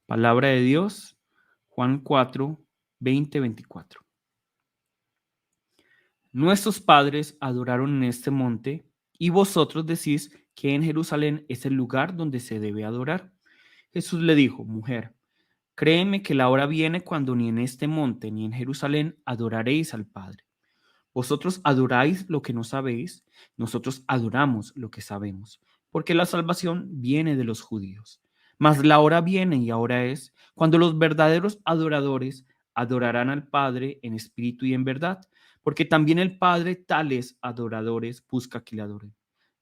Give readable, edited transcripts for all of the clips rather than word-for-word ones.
Palabra de Dios, Juan 4, 20, 24. Nuestros padres adoraron en este monte, y vosotros decís que en Jerusalén es el lugar donde se debe adorar. Jesús le dijo: mujer, créeme que la hora viene cuando ni en este monte ni en Jerusalén adoraréis al Padre. Vosotros adoráis lo que no sabéis, nosotros adoramos lo que sabemos, porque la salvación viene de los judíos. Mas la hora viene y ahora es cuando los verdaderos adoradores adorarán al Padre en espíritu y en verdad, porque también el Padre tales adoradores busca que le adoren.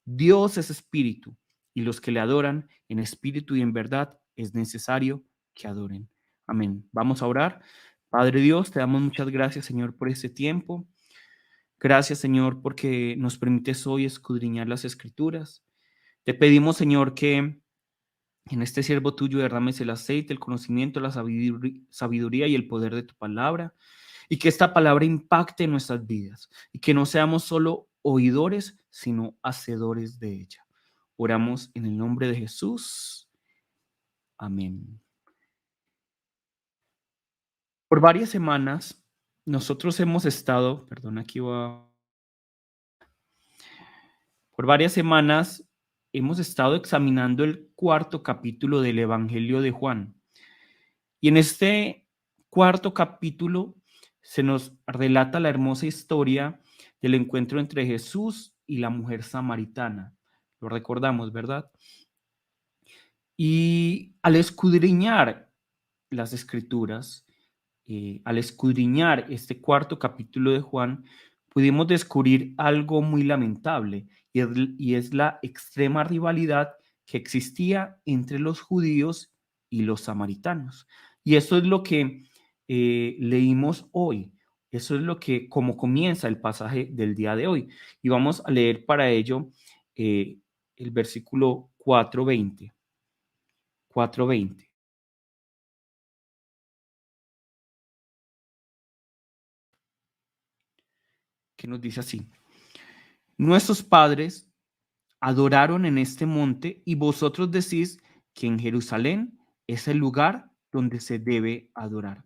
Dios es espíritu, y los que le adoran en espíritu y en verdad es necesario que adoren. Amén. Vamos a orar. Padre Dios, te damos muchas gracias, Señor, por este tiempo. Gracias, Señor, porque nos permites hoy escudriñar las Escrituras. Te pedimos, Señor, que en este siervo tuyo derrames el aceite, el conocimiento, la sabiduría y el poder de tu palabra, y que esta palabra impacte nuestras vidas, y que no seamos solo oidores, sino hacedores de ella. Oramos en el nombre de Jesús. Amén. Por varias semanas, nosotros hemos estado, perdón, aquí va. Por varias semanas hemos estado examinando el cuarto capítulo del Evangelio de Juan. Y en este cuarto capítulo se nos relata la hermosa historia del encuentro entre Jesús y la mujer samaritana. Lo recordamos, ¿verdad? Y al escudriñar las escrituras, al escudriñar este cuarto capítulo de Juan, pudimos descubrir algo muy lamentable, y es la extrema rivalidad que existía entre los judíos y los samaritanos. Y eso es lo que leímos hoy. Eso es lo que, como comienza el pasaje del día de hoy. Y vamos a leer para ello el versículo 4:20. 4:20. Que nos dice así: nuestros padres adoraron en este monte, y vosotros decís que en Jerusalén es el lugar donde se debe adorar.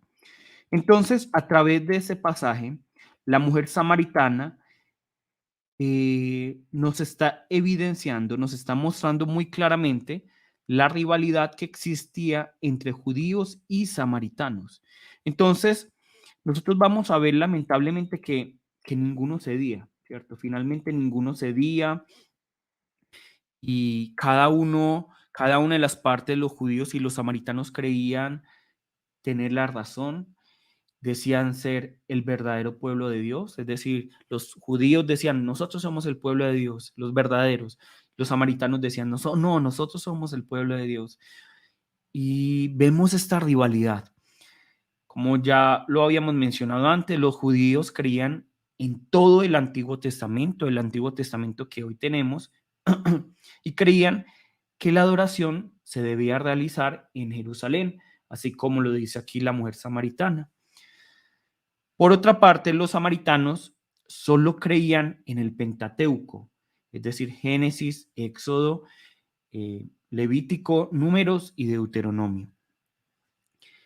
Entonces, a través de ese pasaje, la mujer samaritana nos está evidenciando, nos está mostrando muy claramente la rivalidad que existía entre judíos y samaritanos. Entonces, nosotros vamos a ver lamentablemente que ninguno cedía, ¿cierto? Finalmente ninguno cedía, y cada una de las partes, los judíos y los samaritanos, creían tener la razón, decían ser el verdadero pueblo de Dios, es decir, los judíos decían: nosotros somos el pueblo de Dios, los verdaderos. Los samaritanos decían: no, nosotros somos el pueblo de Dios. Y vemos esta rivalidad. Como ya lo habíamos mencionado antes, los judíos creían en todo el Antiguo Testamento que hoy tenemos, y creían que la adoración se debía realizar en Jerusalén, así como lo dice aquí la mujer samaritana. Por otra parte, los samaritanos solo creían en el Pentateuco, es decir, Génesis, Éxodo, Levítico, Números y Deuteronomio.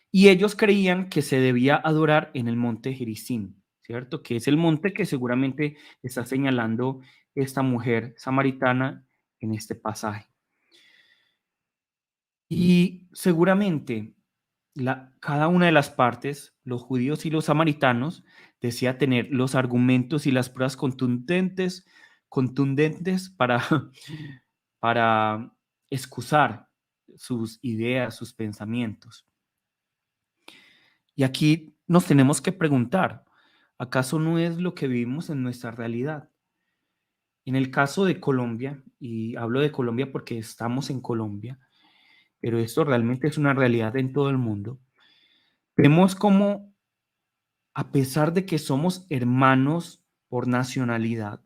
Y ellos creían que se debía adorar en el monte Gerizim, ¿cierto? Que es el monte que seguramente está señalando esta mujer samaritana en este pasaje. Y seguramente cada una de las partes, los judíos y los samaritanos, decía tener los argumentos y las pruebas contundentes para excusar sus ideas, sus pensamientos. Y aquí nos tenemos que preguntar: ¿acaso no es lo que vivimos en nuestra realidad? En el caso de Colombia, y hablo de Colombia porque estamos en Colombia, pero esto realmente es una realidad en todo el mundo, vemos como, a pesar de que somos hermanos por nacionalidad,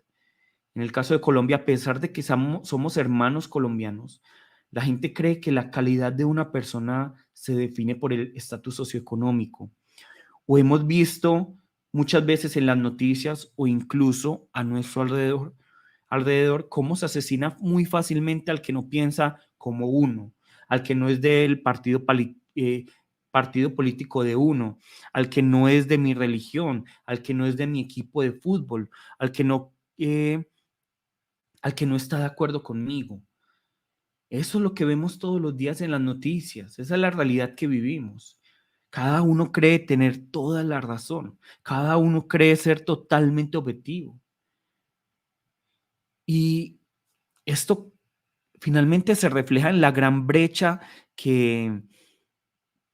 en el caso de Colombia, a pesar de que somos hermanos colombianos, la gente cree que la calidad de una persona se define por el estatus socioeconómico. O hemos visto muchas veces en las noticias o incluso a nuestro alrededor cómo se asesina muy fácilmente al que no piensa como uno, al que no es del partido partido político de uno, al que no es de mi religión, al que no es de mi equipo de fútbol, al que no está de acuerdo conmigo. Eso es lo que vemos todos los días en las noticias. Esa es la realidad que vivimos. Cada uno cree tener toda la razón. Cada uno cree ser totalmente objetivo. Y esto finalmente se refleja en la gran brecha que,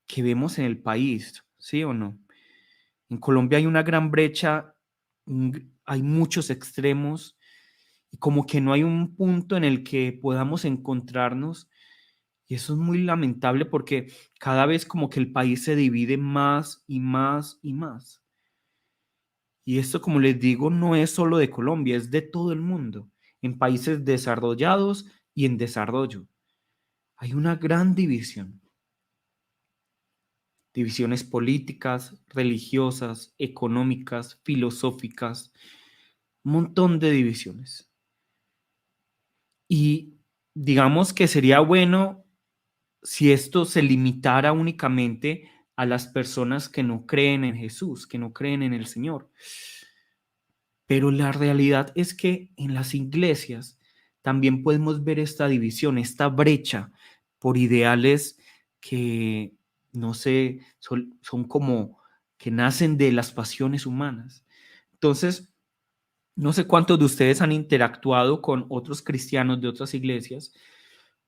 que vemos en el país, ¿sí o no? En Colombia hay una gran brecha, hay muchos extremos y como que no hay un punto en el que podamos encontrarnos. Y eso es muy lamentable porque cada vez como que el país se divide más y más y más. Y esto, como les digo, no es solo de Colombia, es de todo el mundo, en países desarrollados y en desarrollo. Hay una gran división, divisiones políticas, religiosas, económicas, filosóficas, un montón de divisiones. Y digamos que sería bueno si esto se limitara únicamente a las personas que no creen en Jesús, que no creen en el Señor. Pero la realidad es que en las iglesias también podemos ver esta división, esta brecha por ideales que, no sé, son como que nacen de las pasiones humanas. Entonces, no sé cuántos de ustedes han interactuado con otros cristianos de otras iglesias,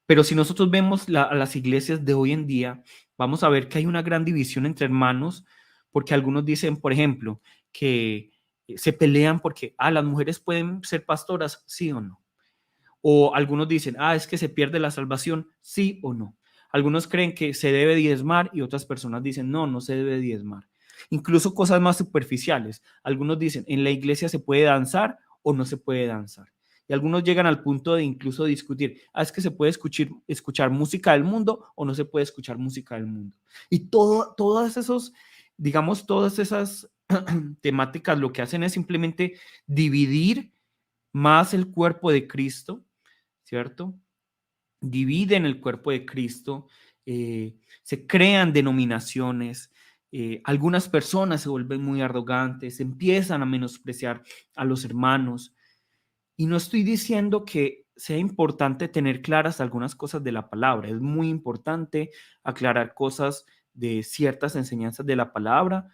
pero si nosotros vemos a las iglesias de hoy en día, vamos a ver que hay una gran división entre hermanos, porque algunos dicen, por ejemplo, que se pelean porque, las mujeres pueden ser pastoras, sí o no. O algunos dicen, es que se pierde la salvación, sí o no. Algunos creen que se debe diezmar y otras personas dicen, no, no se debe diezmar. Incluso cosas más superficiales. Algunos dicen, en la iglesia se puede danzar o no se puede danzar. Y algunos llegan al punto de incluso discutir, es que se puede escuchar música del mundo o no se puede escuchar música del mundo. Y todas esos, digamos, todas esas temáticas lo que hacen es simplemente dividir más el cuerpo de Cristo, ¿cierto? Dividen el cuerpo de Cristo, se crean denominaciones, algunas personas se vuelven muy arrogantes, empiezan a menospreciar a los hermanos. Y no estoy diciendo que sea importante tener claras algunas cosas de la palabra, es muy importante aclarar cosas de ciertas enseñanzas de la palabra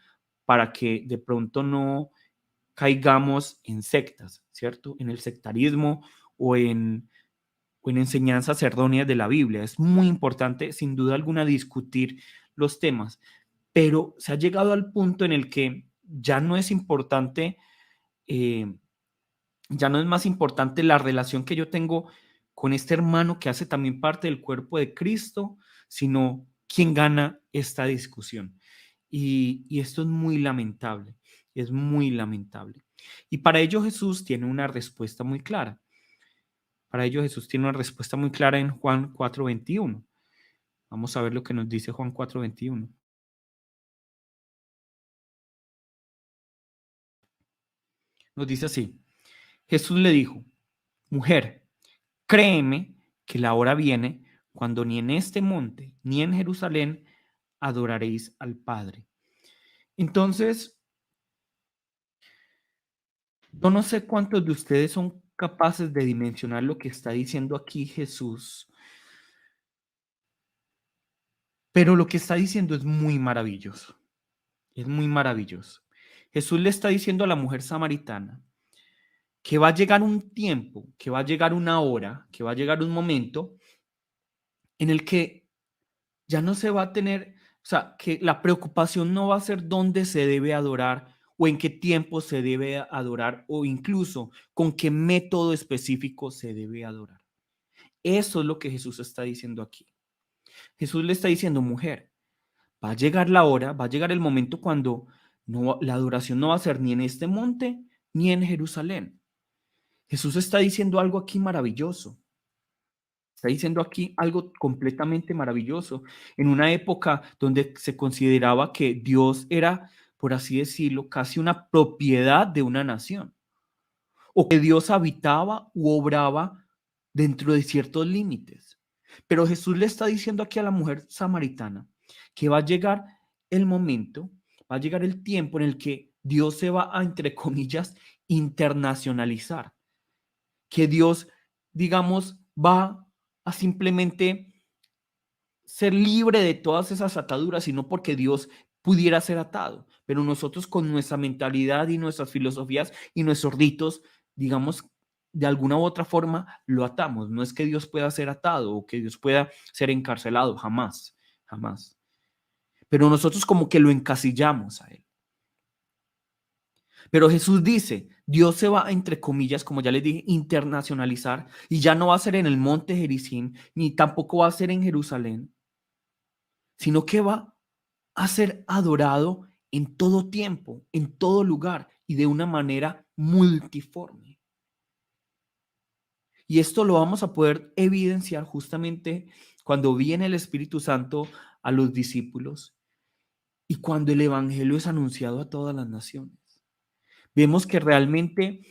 para que de pronto no caigamos en sectas, ¿cierto? En el sectarismo o en enseñanzas erróneas de la Biblia. Es muy importante, sin duda alguna, discutir los temas, pero se ha llegado al punto en el que ya no es importante, eh, ya no es más importante la relación que yo tengo con este hermano que hace también parte del cuerpo de Cristo, sino quién gana esta discusión. Y esto es muy lamentable. Y para ello Jesús tiene una respuesta muy clara. Para ello Jesús tiene una respuesta muy clara en Juan 4:21. Vamos a ver lo que nos dice Juan 4:21. Nos dice así, Jesús le dijo, mujer, créeme que la hora viene cuando ni en este monte ni en Jerusalén adoraréis al Padre. Entonces, yo no sé cuántos de ustedes son capaces de dimensionar lo que está diciendo aquí Jesús, pero lo que está diciendo es muy maravilloso. Es muy maravilloso. Jesús le está diciendo a la mujer samaritana que va a llegar un tiempo, que va a llegar una hora, que va a llegar un momento en el que ya no se va a tener, o sea, que la preocupación no va a ser dónde se debe adorar o en qué tiempo se debe adorar o incluso con qué método específico se debe adorar. Eso es lo que Jesús está diciendo aquí. Jesús le está diciendo, mujer, va a llegar la hora, va a llegar el momento cuando no, la adoración no va a ser ni en este monte ni en Jerusalén. Jesús está diciendo algo aquí maravilloso. Está diciendo aquí algo completamente maravilloso. En una época donde se consideraba que Dios era, por así decirlo, casi una propiedad de una nación, o que Dios habitaba u obraba dentro de ciertos límites. Pero Jesús le está diciendo aquí a la mujer samaritana que va a llegar el momento, va a llegar el tiempo en el que Dios se va a, entre comillas, internacionalizar, que Dios, digamos, va a simplemente ser libre de todas esas ataduras, sino porque Dios pudiera ser atado. Pero nosotros con nuestra mentalidad y nuestras filosofías y nuestros ritos, digamos, de alguna u otra forma lo atamos. No es que Dios pueda ser atado o que Dios pueda ser encarcelado, jamás, jamás. Pero nosotros como que lo encasillamos a Él. Pero Jesús dice, Dios se va a, entre comillas, como ya les dije, internacionalizar y ya no va a ser en el monte Gerizim, ni tampoco va a ser en Jerusalén, sino que va a ser adorado en todo tiempo, en todo lugar y de una manera multiforme. Y esto lo vamos a poder evidenciar justamente cuando viene el Espíritu Santo a los discípulos y cuando el Evangelio es anunciado a todas las naciones. Vemos que realmente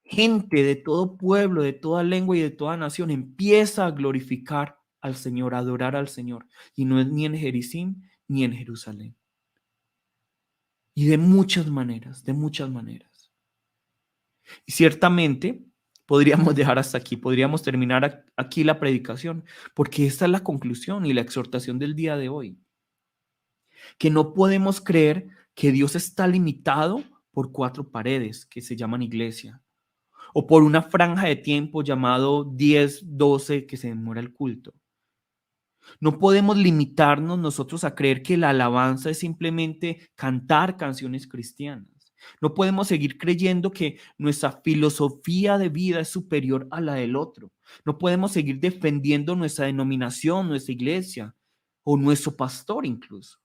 gente de todo pueblo, de toda lengua y de toda nación empieza a glorificar al Señor, a adorar al Señor. Y no es ni en Gerizim ni en Jerusalén. Y de muchas maneras, de muchas maneras. Y ciertamente podríamos dejar hasta aquí, podríamos terminar aquí la predicación, porque esta es la conclusión y la exhortación del día de hoy. Que no podemos creer que Dios está limitado por 4 paredes que se llaman iglesia, o por una franja de tiempo llamado 10, 12 que se demora el culto. No podemos limitarnos nosotros a creer que la alabanza es simplemente cantar canciones cristianas. No podemos seguir creyendo que nuestra filosofía de vida es superior a la del otro. No podemos seguir defendiendo nuestra denominación, nuestra iglesia o nuestro pastor incluso,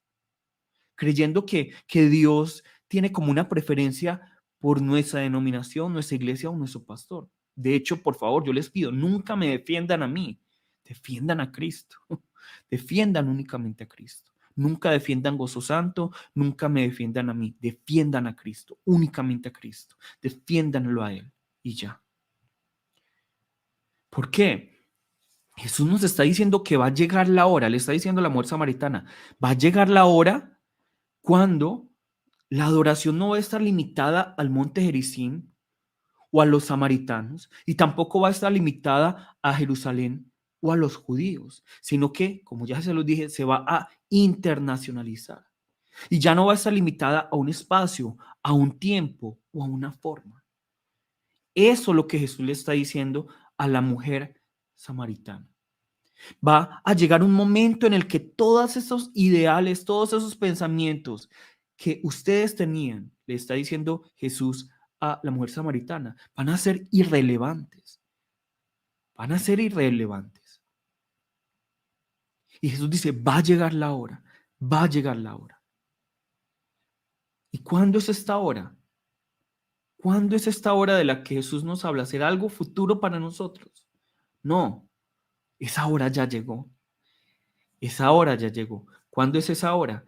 creyendo que Dios tiene como una preferencia por nuestra denominación, nuestra iglesia o nuestro pastor. De hecho, por favor, yo les pido, nunca me defiendan a mí, defiendan a Cristo, defiendan únicamente a Cristo. Nunca defiendan Gozo Santo, nunca me defiendan a mí, defiendan a Cristo, únicamente a Cristo, defiéndanlo a Él y ya. ¿Por qué? Jesús nos está diciendo que va a llegar la hora, le está diciendo a la mujer samaritana, va a llegar la hora cuando la adoración no va a estar limitada al monte Gerizim o a los samaritanos y tampoco va a estar limitada a Jerusalén o a los judíos, sino que, como ya se los dije, se va a internacionalizar y ya no va a estar limitada a un espacio, a un tiempo o a una forma. Eso es lo que Jesús le está diciendo a la mujer samaritana. Va a llegar un momento en el que todos esos ideales, todos esos pensamientos que ustedes tenían, le está diciendo Jesús a la mujer samaritana, van a ser irrelevantes. Van a ser irrelevantes. Y Jesús dice, va a llegar la hora, va a llegar la hora. ¿Y cuándo es esta hora? ¿Cuándo es esta hora de la que Jesús nos habla? ¿Será algo futuro para nosotros? No, esa hora ya llegó. Esa hora ya llegó. ¿Cuándo es esa hora?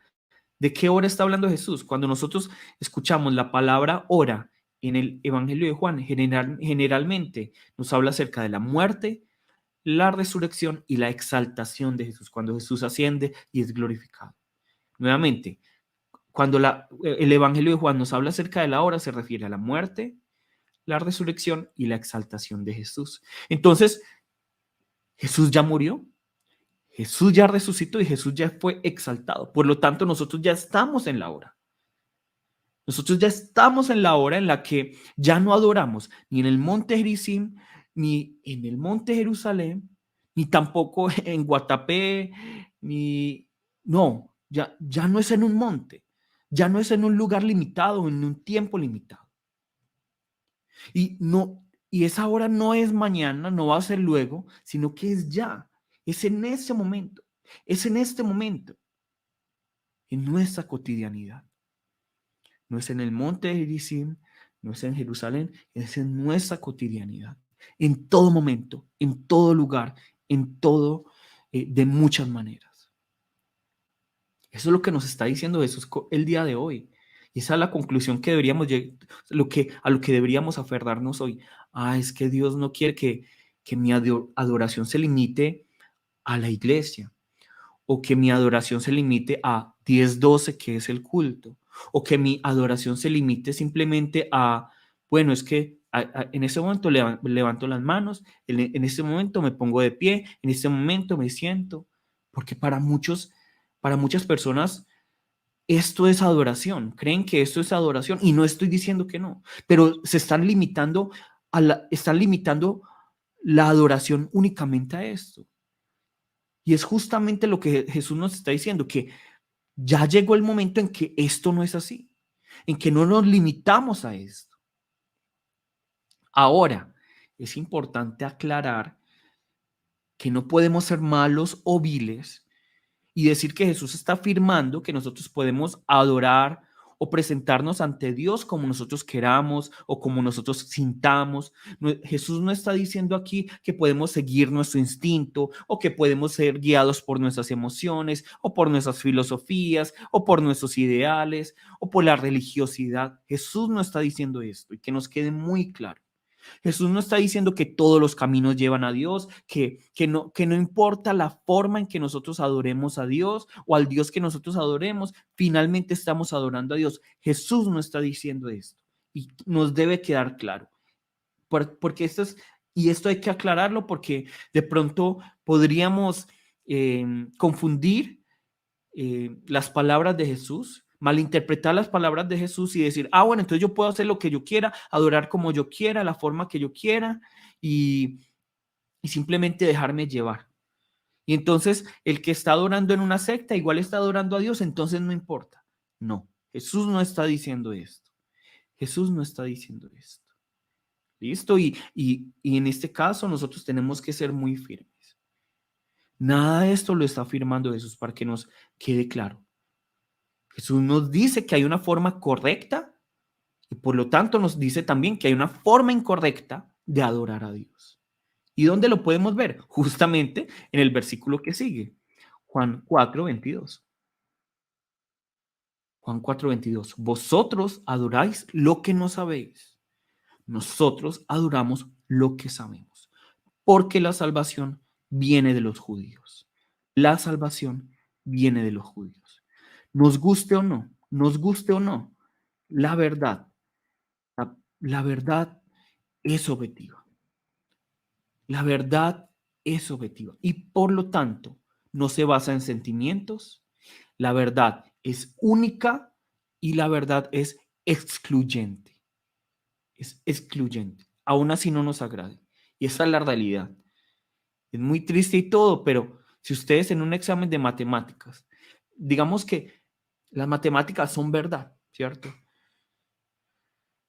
¿De qué hora está hablando Jesús? Cuando nosotros escuchamos la palabra hora en el Evangelio de Juan, generalmente nos habla acerca de la muerte, la resurrección y la exaltación de Jesús, cuando Jesús asciende y es glorificado. Nuevamente, cuando el Evangelio de Juan nos habla acerca de la hora, se refiere a la muerte, la resurrección y la exaltación de Jesús. Entonces, Jesús ya murió, Jesús ya resucitó y Jesús ya fue exaltado. Por lo tanto, nosotros ya estamos en la hora. Nosotros ya estamos en la hora en la que ya no adoramos ni en el monte Gerizim, ni en el monte Jerusalén, ni tampoco en Guatapé, ni... No, ya no es en un monte, ya no es en un lugar limitado, en un tiempo limitado. Y no, y esa hora no es mañana, no va a ser luego, sino que es ya, es en ese momento, es en este momento, en nuestra cotidianidad. No es en el monte de Gerizim, no es en Jerusalén, es en nuestra cotidianidad, en todo momento, en todo lugar, en todo, de muchas maneras. Eso es lo que nos está diciendo Jesús el día de hoy. Y esa es la conclusión que deberíamos, a lo que deberíamos aferrarnos hoy. Es que Dios no quiere que mi adoración se limite a la iglesia o que mi adoración se limite a 10, 12, que es el culto, o que mi adoración se limite simplemente a, bueno, es que en ese momento levanto las manos, en ese momento me pongo de pie, en ese momento me siento, porque para muchas personas esto es adoración, creen que esto es adoración y no estoy diciendo que no, pero se están limitando están limitando la adoración únicamente a esto. Y es justamente lo que Jesús nos está diciendo, que ya llegó el momento en que esto no es así, en que no nos limitamos a esto. Ahora, es importante aclarar que no podemos ser malos o viles y decir que Jesús está afirmando que nosotros podemos adorar o presentarnos ante Dios como nosotros queramos o como nosotros sintamos. Jesús no está diciendo aquí que podemos seguir nuestro instinto o que podemos ser guiados por nuestras emociones o por nuestras filosofías o por nuestros ideales o por la religiosidad. Jesús no está diciendo esto y que nos quede muy claro. Jesús no está diciendo que todos los caminos llevan a Dios, que no importa la forma en que nosotros adoremos a Dios o al Dios que nosotros adoremos, finalmente estamos adorando a Dios. Jesús no está diciendo esto y nos debe quedar claro, porque esto hay que aclararlo porque de pronto podríamos confundir las palabras de Jesús, malinterpretar las palabras de Jesús y decir, bueno, entonces yo puedo hacer lo que yo quiera, adorar como yo quiera, la forma que yo quiera y, y simplemente dejarme llevar. Y entonces el que está adorando en una secta igual está adorando a Dios, entonces no importa. No, Jesús no está diciendo esto. Jesús no está diciendo esto. ¿Listo? Y en este caso nosotros tenemos que ser muy firmes. Nada de esto lo está afirmando Jesús para que nos quede claro. Jesús nos dice que hay una forma correcta y por lo tanto nos dice también que hay una forma incorrecta de adorar a Dios. ¿Y dónde lo podemos ver? Justamente en el versículo que sigue, Juan 4:22. Juan 4:22. Vosotros adoráis lo que no sabéis. Nosotros adoramos lo que sabemos, porque la salvación viene de los judíos. La salvación viene de los judíos. Nos guste o no, la verdad, la verdad es objetiva. La verdad es objetiva y por lo tanto no se basa en sentimientos. La verdad es única y la verdad es excluyente. Es excluyente. Aún así no nos agrade. Y esa es la realidad. Es muy triste y todo, pero si ustedes en un examen de matemáticas, digamos que las matemáticas son verdad, ¿cierto?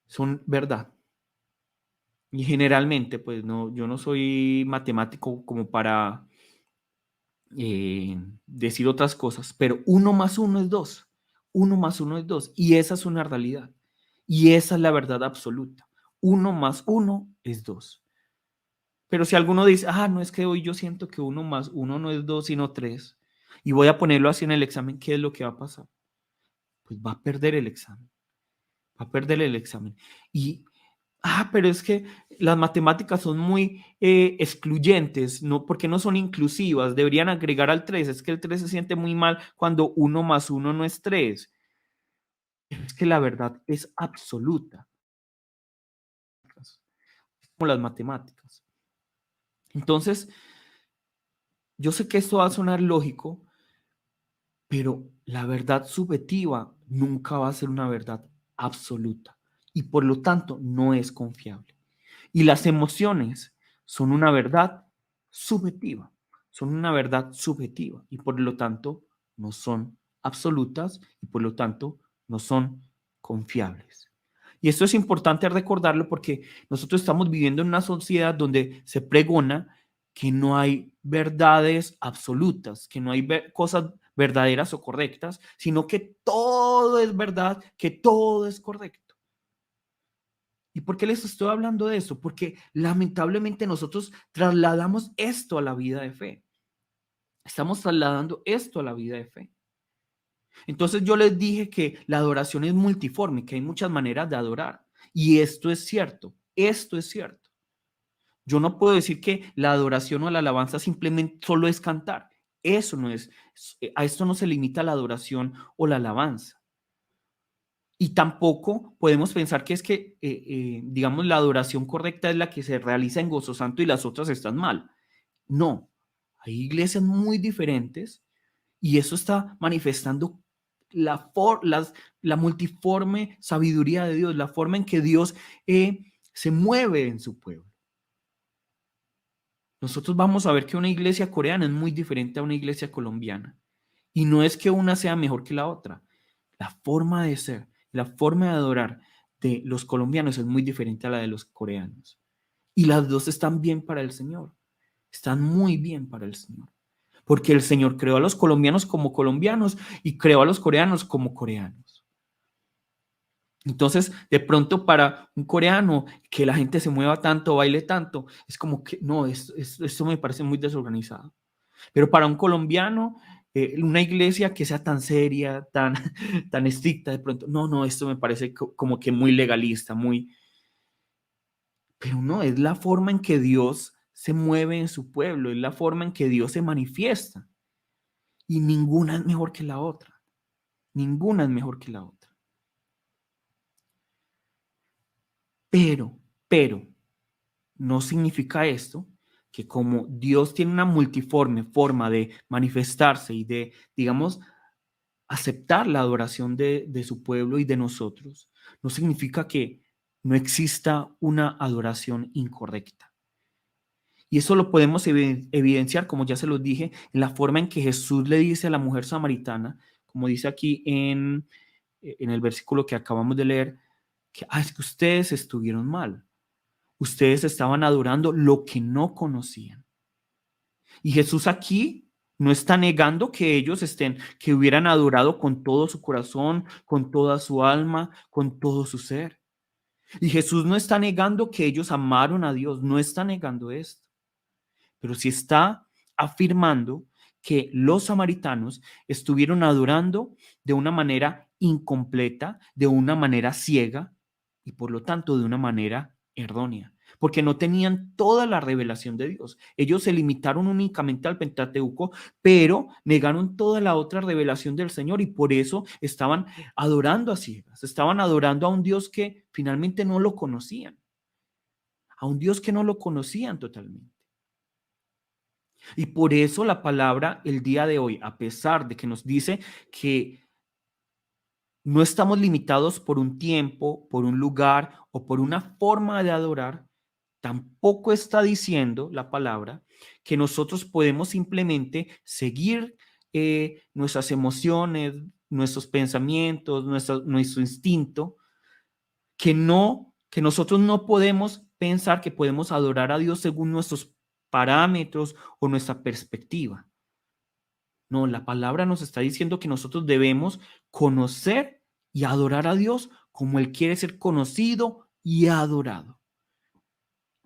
Son verdad. Y generalmente, pues no, yo no soy matemático como para decir otras cosas, pero 1 más 1 es 2. 1 más 1 es 2. Y esa es una realidad. Y esa es la verdad absoluta. 1 más 1 es 2. Pero si alguno dice, no es que hoy yo siento que 1 más 1 no es 2, sino 3, y voy a ponerlo así en el examen, ¿qué es lo que va a pasar? Pues va a perder el examen. Va a perder el examen. Y pero es que las matemáticas son muy excluyentes, ¿no? Porque no son inclusivas, deberían agregar al 3. Es que el 3 se siente muy mal cuando 1 más 1 no es 3. Es que la verdad es absoluta, como las matemáticas. Entonces, yo sé que esto va a sonar lógico, pero la verdad subjetiva nunca va a ser una verdad absoluta y por lo tanto no es confiable. Y las emociones son una verdad subjetiva, son una verdad subjetiva y por lo tanto no son absolutas y por lo tanto no son confiables. Y esto es importante recordarlo porque nosotros estamos viviendo en una sociedad donde se pregona que no hay verdades absolutas, que no hay cosas verdaderas o correctas, sino que todo es verdad, que todo es correcto. ¿Y por qué les estoy hablando de esto? Porque lamentablemente nosotros trasladamos esto a la vida de fe. Estamos trasladando esto a la vida de fe. Entonces yo les dije que la adoración es multiforme, que hay muchas maneras de adorar. Y esto es cierto, esto es cierto. Yo no puedo decir que la adoración o la alabanza simplemente solo es cantar. Eso no es, a esto no se limita la adoración o la alabanza. Y tampoco podemos pensar que es que, digamos, la adoración correcta es la que se realiza en Gozo Santo y las otras están mal. No, hay iglesias muy diferentes y eso está manifestando la multiforme sabiduría de Dios, la forma en que Dios se mueve en su pueblo. Nosotros vamos a ver que una iglesia coreana es muy diferente a una iglesia colombiana. Y no es que una sea mejor que la otra. La forma de ser, la forma de adorar de los colombianos es muy diferente a la de los coreanos. Y las dos están bien para el Señor. Están muy bien para el Señor. Porque el Señor creó a los colombianos como colombianos y creó a los coreanos como coreanos. Entonces, de pronto para un coreano, que la gente se mueva tanto, baile tanto, es como que no, esto me parece muy desorganizado. Pero para un colombiano, una iglesia que sea tan seria, tan, tan estricta, de pronto, no, esto me parece como que muy legalista, muy... Pero no, es la forma en que Dios se mueve en su pueblo, es la forma en que Dios se manifiesta. Y ninguna es mejor que la otra. Ninguna es mejor que la otra. Pero, no significa esto que como Dios tiene una multiforme forma de manifestarse y de, digamos, aceptar la adoración de su pueblo y de nosotros, no significa que no exista una adoración incorrecta. Y eso lo podemos evidenciar, como ya se los dije, en la forma en que Jesús le dice a la mujer samaritana, como dice aquí en el versículo que acabamos de leer, que es que ustedes estuvieron mal. Ustedes estaban adorando lo que no conocían. Y Jesús aquí no está negando que ellos que hubieran adorado con todo su corazón, con toda su alma, con todo su ser. Y Jesús no está negando que ellos amaron a Dios, no está negando esto, pero sí está afirmando que los samaritanos estuvieron adorando de una manera incompleta, de una manera ciega y por lo tanto de una manera errónea, porque no tenían toda la revelación de Dios. Ellos se limitaron únicamente al Pentateuco, pero negaron toda la otra revelación del Señor y por eso estaban adorando a ciegas, estaban adorando a un Dios que finalmente no lo conocían, a un Dios que no lo conocían totalmente. Y por eso la palabra el día de hoy, a pesar de que nos dice que no estamos limitados por un tiempo, por un lugar o por una forma de adorar, tampoco está diciendo la palabra que nosotros podemos simplemente seguir nuestras emociones, nuestros pensamientos, nuestro instinto, que nosotros no podemos pensar que podemos adorar a Dios según nuestros parámetros o nuestra perspectiva. No, la palabra nos está diciendo que nosotros debemos conocer y adorar a Dios como Él quiere ser conocido y adorado.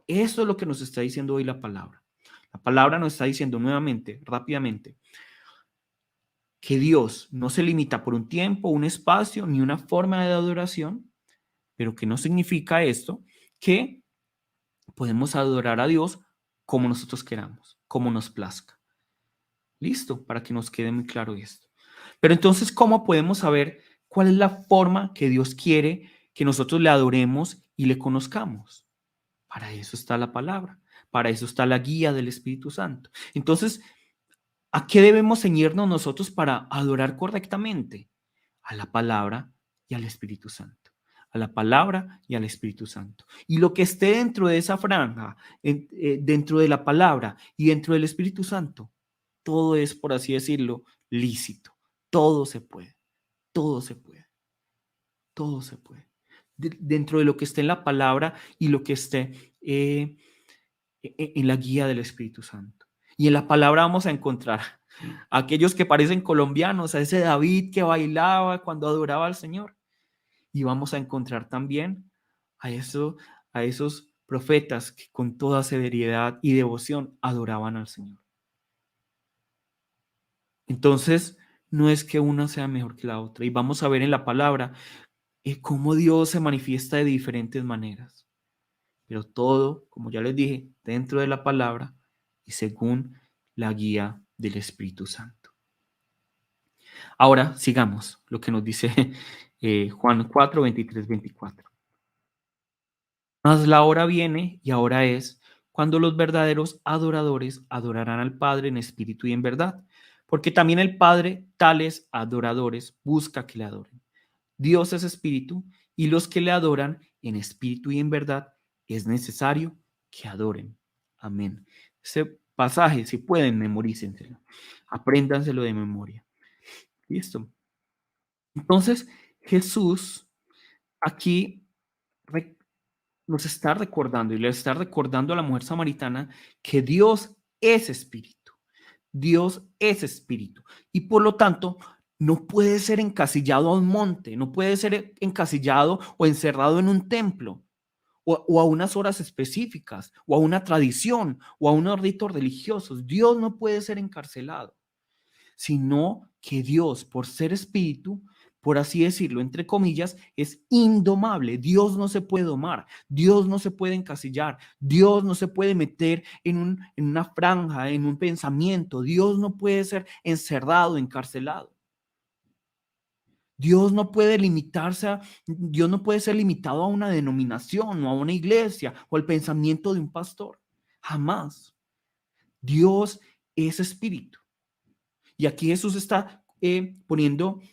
Eso es lo que nos está diciendo hoy la palabra. La palabra nos está diciendo nuevamente, rápidamente, que Dios no se limita por un tiempo, un espacio, ni una forma de adoración, pero que no significa esto que podemos adorar a Dios como nosotros queramos, como nos plazca. Listo, para que nos quede muy claro esto. Pero entonces, ¿cómo podemos saber cuál es la forma que Dios quiere que nosotros le adoremos y le conozcamos? Para eso está la palabra, para eso está la guía del Espíritu Santo. Entonces, ¿a qué debemos ceñirnos nosotros para adorar correctamente? A la palabra y al Espíritu Santo. A la palabra y al Espíritu Santo. Y lo que esté dentro de esa franja, dentro de la palabra y dentro del Espíritu Santo, todo es, por así decirlo, lícito. Todo se puede, todo se puede, todo se puede. Dentro de lo que esté en la palabra y lo que esté en la guía del Espíritu Santo. Y en la palabra vamos a encontrar a aquellos que parecen colombianos, a ese David que bailaba cuando adoraba al Señor. Y vamos a encontrar también a, a esos profetas que con toda severidad y devoción adoraban al Señor. Entonces, no es que una sea mejor que la otra. Y vamos a ver en la palabra cómo Dios se manifiesta de diferentes maneras. Pero todo, como ya les dije, dentro de la palabra y según la guía del Espíritu Santo. Ahora sigamos lo que nos dice Juan 4, 23, 24. Mas la hora viene y ahora es cuando los verdaderos adoradores adorarán al Padre en espíritu y en verdad, porque también el Padre tales adoradores busca que le adoren. Dios es espíritu y los que le adoran en espíritu y en verdad es necesario que adoren. Amén. Ese pasaje, si pueden, memorícenselo. Apréndanselo de memoria. Listo. Entonces, Jesús aquí nos está recordando y le está recordando a la mujer samaritana que Dios es espíritu. Dios es espíritu. Y por lo tanto, no puede ser encasillado a un monte, no puede ser encasillado o encerrado en un templo o a unas horas específicas o a una tradición o a unos ritos religiosos. Dios no puede ser encarcelado, sino que Dios, por ser espíritu, por así decirlo, entre comillas, es indomable. Dios no se puede domar, Dios no se puede encasillar, Dios no se puede meter en una franja, en un pensamiento, Dios no puede ser encerrado, encarcelado. Dios no puede ser limitado a una denominación o a una iglesia o al pensamiento de un pastor. Jamás. Dios es espíritu. Y aquí Jesús está poniendo,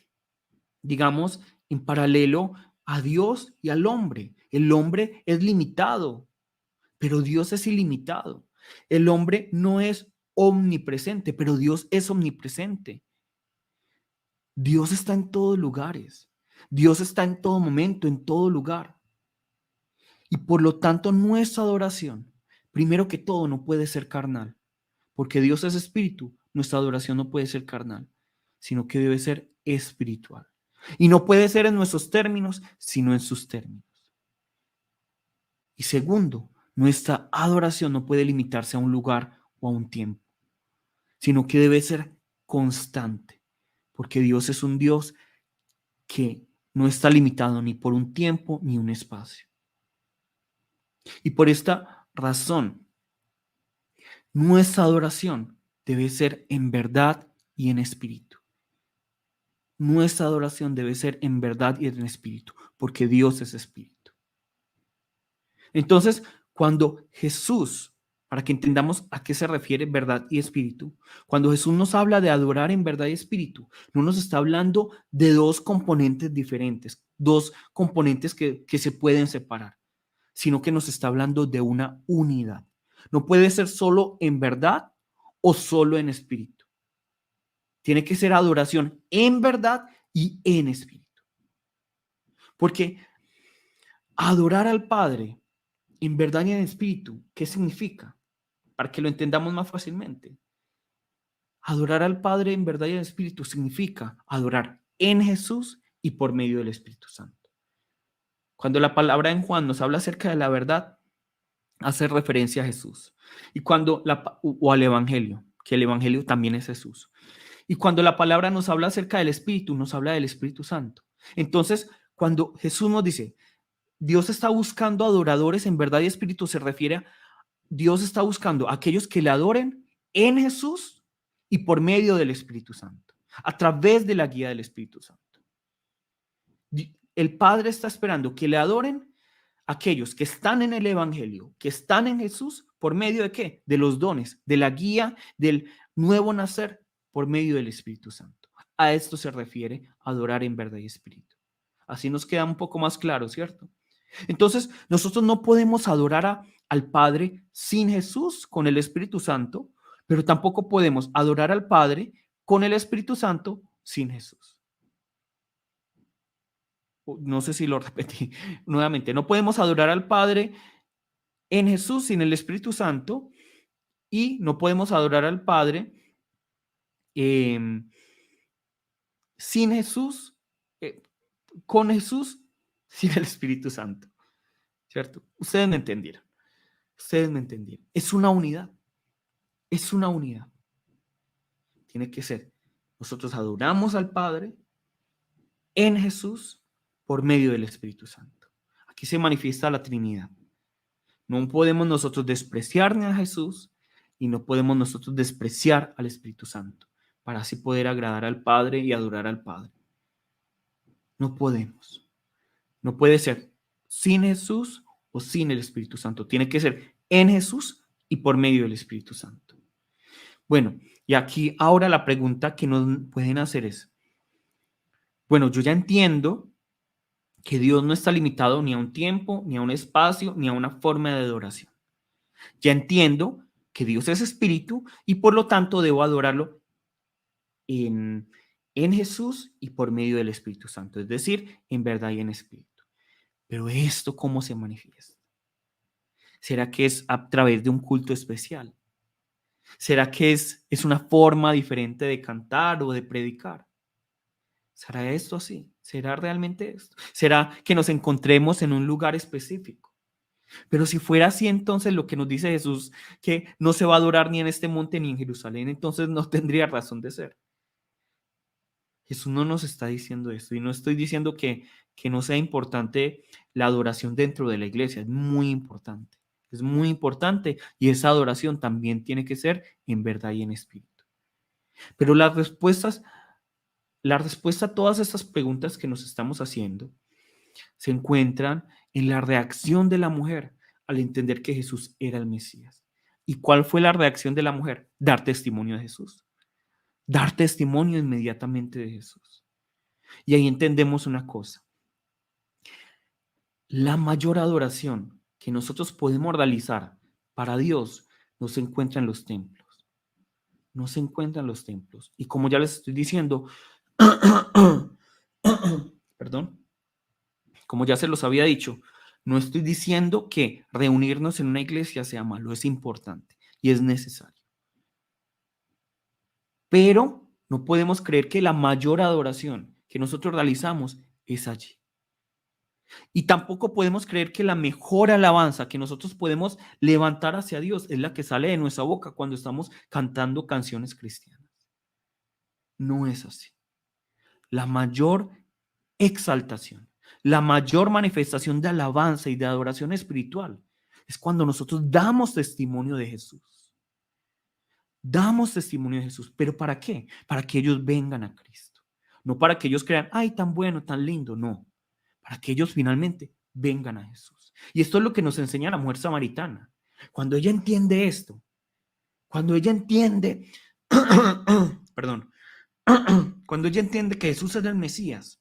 digamos, en paralelo a Dios y al hombre. El hombre es limitado, pero Dios es ilimitado. El hombre no es omnipresente, pero Dios es omnipresente. Dios está en todos lugares. Dios está en todo momento, en todo lugar. Y por lo tanto, nuestra adoración, primero que todo, no puede ser carnal, porque Dios es espíritu. Nuestra adoración no puede ser carnal, sino que debe ser espiritual. Y no puede ser en nuestros términos, sino en sus términos. Y segundo, nuestra adoración no puede limitarse a un lugar o a un tiempo, sino que debe ser constante, porque Dios es un Dios que no está limitado ni por un tiempo ni un espacio. Y por esta razón, nuestra adoración debe ser en verdad y en espíritu. Nuestra adoración debe ser en verdad y en espíritu, porque Dios es espíritu. Entonces, cuando Jesús, para que entendamos a qué se refiere verdad y espíritu, cuando Jesús nos habla de adorar en verdad y espíritu, no nos está hablando de dos componentes diferentes, dos componentes que se pueden separar, sino que nos está hablando de una unidad. No puede ser solo en verdad o solo en espíritu. Tiene que ser adoración en verdad y en espíritu. Porque adorar al Padre en verdad y en espíritu, ¿qué significa? Para que lo entendamos más fácilmente. Adorar al Padre en verdad y en espíritu significa adorar en Jesús y por medio del Espíritu Santo. Cuando la palabra en Juan nos habla acerca de la verdad, hace referencia a Jesús. Y cuando o al Evangelio, que el Evangelio también es Jesús. Y cuando la palabra nos habla acerca del Espíritu, nos habla del Espíritu Santo. Entonces, cuando Jesús nos dice, Dios está buscando adoradores en verdad y espíritu, se refiere a Dios está buscando a aquellos que le adoren en Jesús y por medio del Espíritu Santo, a través de la guía del Espíritu Santo. El Padre está esperando que le adoren aquellos que están en el Evangelio, que están en Jesús, ¿por medio de qué? De los dones, de la guía, del nuevo nacer, por medio del Espíritu Santo. A esto se refiere adorar en verdad y espíritu. Así nos queda un poco más claro, ¿cierto? Entonces, nosotros no podemos adorar al Padre sin Jesús, con el Espíritu Santo, pero tampoco podemos adorar al Padre con el Espíritu Santo sin Jesús. No sé si lo repetí nuevamente. No podemos adorar al Padre en Jesús sin el Espíritu Santo y no podemos adorar al Padre eh, sin Jesús, eh, con Jesús, sin el Espíritu Santo. ¿Cierto? Ustedes me entendieron. Ustedes me entendieron. Es una unidad. Es una unidad. Tiene que ser. Nosotros adoramos al Padre en Jesús por medio del Espíritu Santo. Aquí se manifiesta la Trinidad. No podemos nosotros despreciar ni a Jesús y no podemos nosotros despreciar al Espíritu Santo para así poder agradar al Padre y adorar al Padre. No podemos. No puede ser sin Jesús o sin el Espíritu Santo. Tiene que ser en Jesús y por medio del Espíritu Santo. Bueno, y aquí ahora la pregunta que nos pueden hacer es, bueno, yo ya entiendo que Dios no está limitado ni a un tiempo, ni a un espacio, ni a una forma de adoración. Ya entiendo que Dios es espíritu y por lo tanto debo adorarlo en, en Jesús y por medio del Espíritu Santo, es decir, en verdad y en espíritu. Pero esto, ¿cómo se manifiesta? ¿Será que es a través de un culto especial? ¿Será que es una forma diferente de cantar o de predicar? ¿Será esto así? ¿Será realmente esto? ¿Será que nos encontremos en un lugar específico? Pero si fuera así, entonces lo que nos dice Jesús, que no se va a adorar ni en este monte ni en Jerusalén, entonces no tendría razón de ser. Jesús no nos está diciendo esto y no estoy diciendo que no sea importante la adoración dentro de la iglesia, es muy importante. Es muy importante y esa adoración también tiene que ser en verdad y en espíritu. Pero la respuesta a todas estas preguntas que nos estamos haciendo se encuentran en la reacción de la mujer al entender que Jesús era el Mesías. ¿Y cuál fue la reacción de la mujer? Dar testimonio de Jesús. Dar testimonio inmediatamente de Jesús. Y ahí entendemos una cosa. La mayor adoración que nosotros podemos realizar para Dios no se encuentra en los templos. No se encuentra en los templos. Y como ya les estoy diciendo, perdón, como ya se los había dicho, no estoy diciendo que reunirnos en una iglesia sea malo, es importante y es necesario. Pero no podemos creer que la mayor adoración que nosotros realizamos es allí. Y tampoco podemos creer que la mejor alabanza que nosotros podemos levantar hacia Dios es la que sale de nuestra boca cuando estamos cantando canciones cristianas. No es así. La mayor exaltación, la mayor manifestación de alabanza y de adoración espiritual es cuando nosotros damos testimonio de Jesús. Damos testimonio de Jesús, pero ¿para qué? Para que ellos vengan a Cristo. No para que ellos crean, ay, tan bueno, tan lindo, no. Para que ellos finalmente vengan a Jesús. Y esto es lo que nos enseña la mujer samaritana. Cuando ella entiende esto, cuando ella entiende, perdón, cuando ella entiende que Jesús es el Mesías,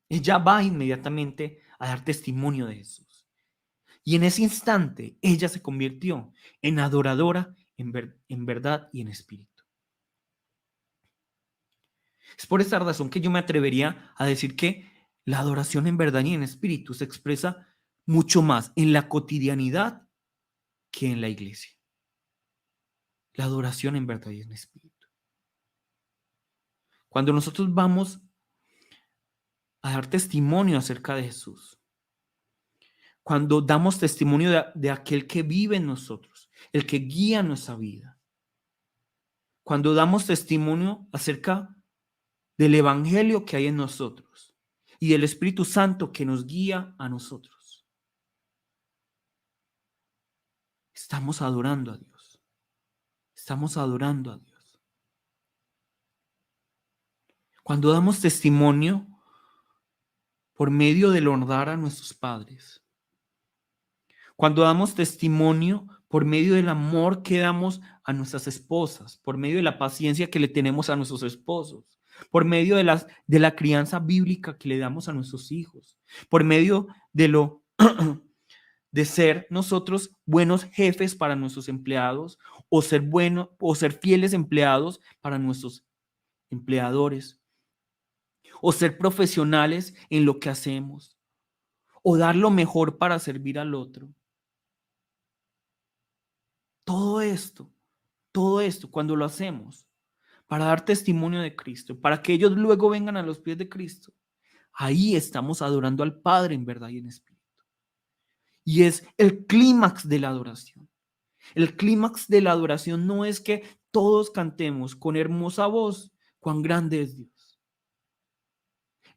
ella va inmediatamente a dar testimonio de Jesús. Y en ese instante, ella se convirtió en adoradora en verdad y en espíritu. Es por esta razón que yo me atrevería a decir que la adoración en verdad y en espíritu se expresa mucho más en la cotidianidad que en la iglesia. La adoración en verdad y en espíritu. Cuando nosotros vamos a dar testimonio acerca de Jesús, cuando damos testimonio de aquel que vive en nosotros, el que guía nuestra vida, cuando damos testimonio acerca del evangelio que hay en nosotros y del Espíritu Santo que nos guía a nosotros, estamos adorando a Dios. Estamos adorando a Dios. Cuando damos testimonio por medio del honrar a nuestros padres, cuando damos testimonio por medio del amor que damos a nuestras esposas, por medio de la paciencia que le tenemos a nuestros esposos, por medio de la crianza bíblica que le damos a nuestros hijos, por medio de ser nosotros buenos jefes para nuestros empleados o ser fieles empleados para nuestros empleadores, o ser profesionales en lo que hacemos, o dar lo mejor para servir al otro. Todo esto, cuando lo hacemos para dar testimonio de Cristo, para que ellos luego vengan a los pies de Cristo, ahí estamos adorando al Padre en verdad y en espíritu. Y es el clímax de la adoración. El clímax de la adoración no es que todos cantemos con hermosa voz cuán grande es Dios.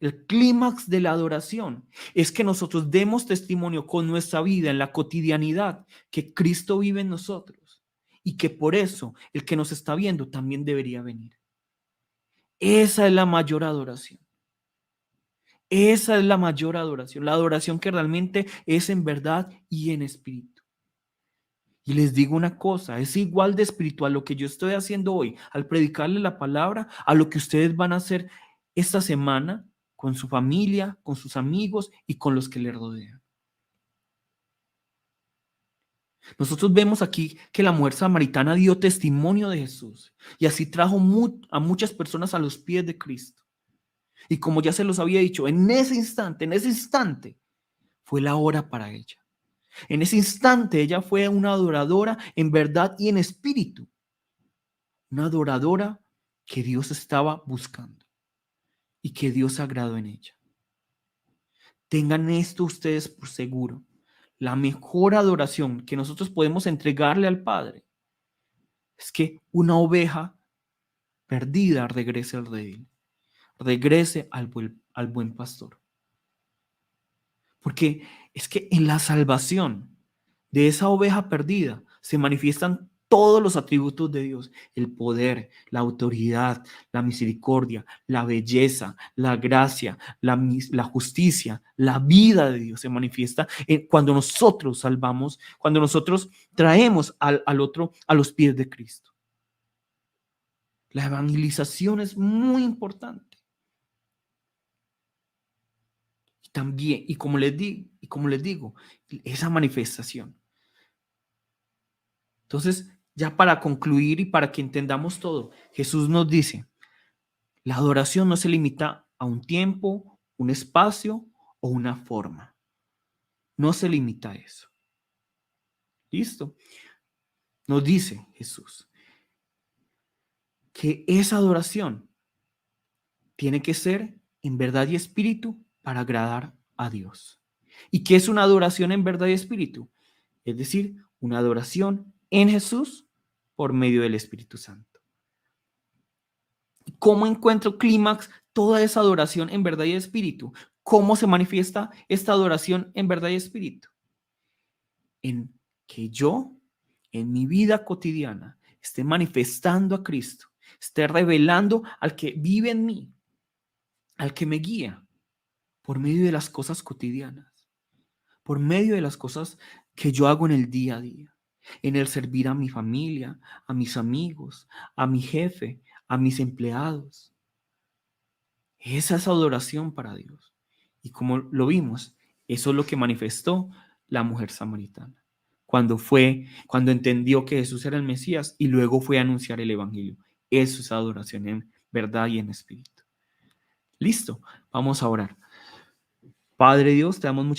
El clímax de la adoración es que nosotros demos testimonio con nuestra vida en la cotidianidad que Cristo vive en nosotros y que por eso el que nos está viendo también debería venir. Esa es la mayor adoración. Esa es la adoración que realmente es en verdad y en espíritu. Y les digo una cosa, es igual de espiritual lo que yo estoy haciendo hoy al predicarle la palabra a lo que ustedes van a hacer esta semana con su familia, con sus amigos y con los que le rodean. Nosotros vemos aquí que la mujer samaritana dio testimonio de Jesús y así trajo a muchas personas a los pies de Cristo. Y como ya se los había dicho, en ese instante fue la hora para ella. En ese instante ella fue una adoradora en verdad y en espíritu. Una adoradora que Dios estaba buscando y que Dios agradó en ella. Tengan esto ustedes por seguro. La mejor adoración que nosotros podemos entregarle al Padre es que una oveja perdida regrese al redil, regrese al buen pastor. Porque es que en la salvación de esa oveja perdida se manifiestan todos los atributos de Dios: el poder, la autoridad, la misericordia, la belleza, la gracia, la justicia, la vida de Dios se manifiesta cuando nosotros salvamos, cuando nosotros traemos al otro a los pies de Cristo. La evangelización es muy importante. También, como les digo, esa manifestación. Entonces, ya para concluir y para que entendamos todo, Jesús nos dice, la adoración no se limita a un tiempo, un espacio o una forma. No se limita a eso. ¿Listo? Nos dice Jesús que esa adoración tiene que ser en verdad y espíritu para agradar a Dios. ¿Y qué es una adoración en verdad y espíritu? Es decir, una adoración en Jesús por medio del Espíritu Santo. ¿Cómo encuentro clímax toda esa adoración en verdad y espíritu? ¿Cómo se manifiesta esta adoración en verdad y espíritu? En que yo, en mi vida cotidiana, esté manifestando a Cristo, esté revelando al que vive en mí, al que me guía, por medio de las cosas cotidianas, por medio de las cosas que yo hago en el día a día, en el servir a mi familia, a mis amigos, a mi jefe, a mis empleados. Esa es adoración para Dios. Y como lo vimos, eso es lo que manifestó la mujer samaritana cuando entendió que Jesús era el Mesías y luego fue a anunciar el evangelio. Eso es adoración en verdad y en espíritu. Listo, vamos a orar. Padre Dios, te damos muchas